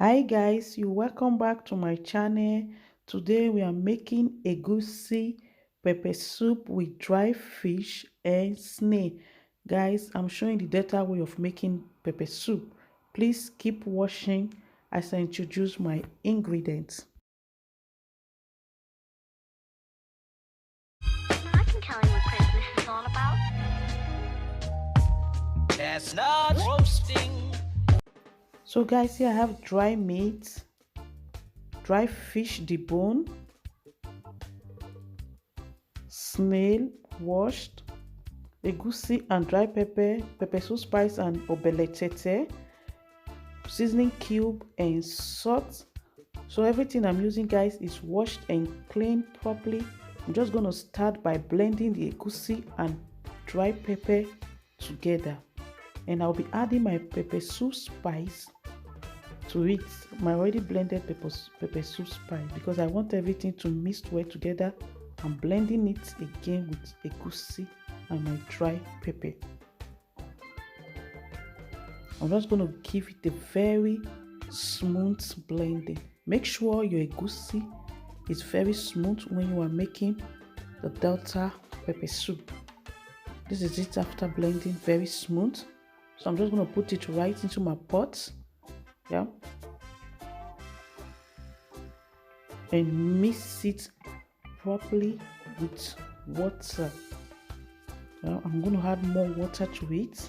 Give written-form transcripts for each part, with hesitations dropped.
Hi guys, you welcome back to my channel. Today we are making egusi pepper soup with dry fish and snail. Guys, I'm showing the better way of making pepper soup. Please keep watching as I introduce my ingredients. I can tell you what Christmas is all about. Chestnuts roasting. So guys, here I have dry meat, dry fish debone, snail washed, egusi and dry pepper, pepper soup spice and obeletete, seasoning cube and salt. So everything I'm using, guys, is washed and cleaned properly. I'm just going to start by blending the egusi and dry pepper together, and I'll be adding my pepper soup spice to it, my already blended pepper soup spice, because I want everything to mix well together. I'm blending it again with egusi and my dry pepper. I'm just going to give it a very smooth blending. Make sure your egusi is very smooth when you are making the delta pepper soup. This is it after blending, very smooth. So I'm just going to put it right into my pot, yeah, and mix it properly with water. Now I'm going to add more water to it.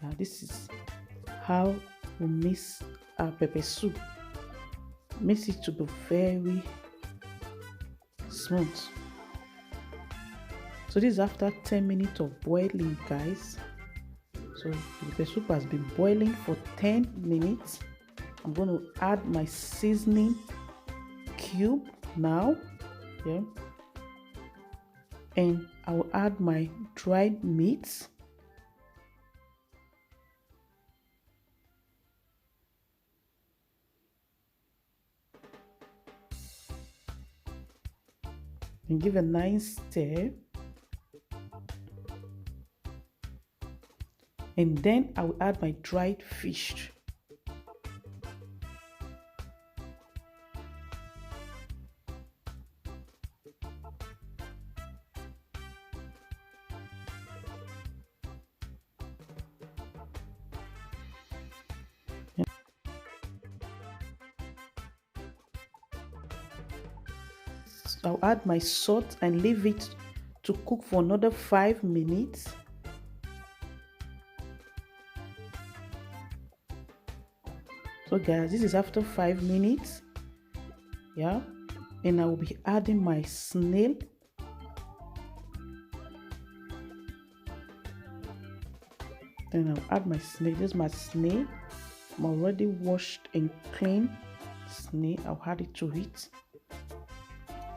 Now this is how we mix our pepper soup. Mix it to be very smooth. So this is after 10 minutes of boiling, guys. So the pepper soup has been boiling for 10 minutes. I'm going to add my seasoning cube now, yeah, and I will add my dried meat. And give a nice stir, and then I will add my dried fish. I'll add my salt and leave it to cook for another 5 minutes. So guys, this is after 5 minutes, yeah, and I will be adding my snail. Then I'll add my snail. This is my snail. I'm already washed and cleaned snail. I'll add it to it.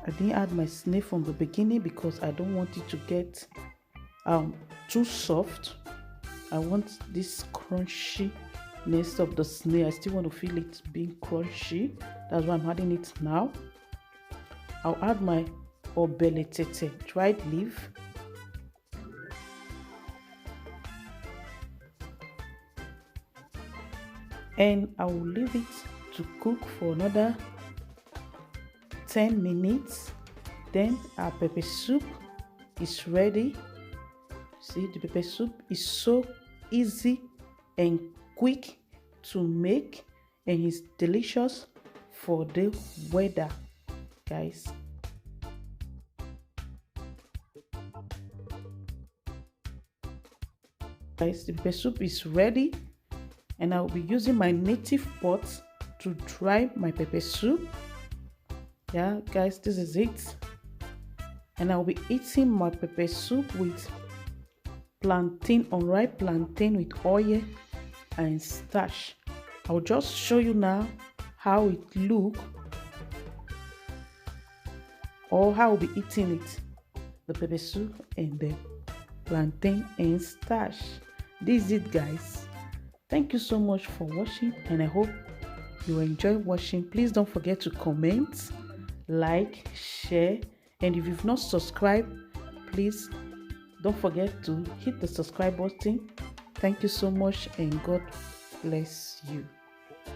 I didn't add my snail from the beginning because I don't want it to get too soft. I want this crunchiness of the snail. I still want to feel it being crunchy. That's why I'm adding it now. I'll add my obeletete, dried leaf. And I will leave it to cook for another 10 minutes. Then our pepper soup is ready. See, the pepper soup is so easy and quick to make, and it's delicious for the weather, guys. Guys, the pepper soup is ready, and I'll be using my native pot to dry my pepper soup. Yeah, guys, this is it. And I'll be eating my pepper soup with plantain, unripe plantain with oil and starch. I'll just show you now how it look, or how I'll be eating it, the pepper soup and the plantain and starch. This is it, guys. Thank you so much for watching, and I hope you enjoy watching. Please don't forget to comment, like, share, and if you've not subscribed, please don't forget to hit the subscribe button. Thank you so much, and God bless you.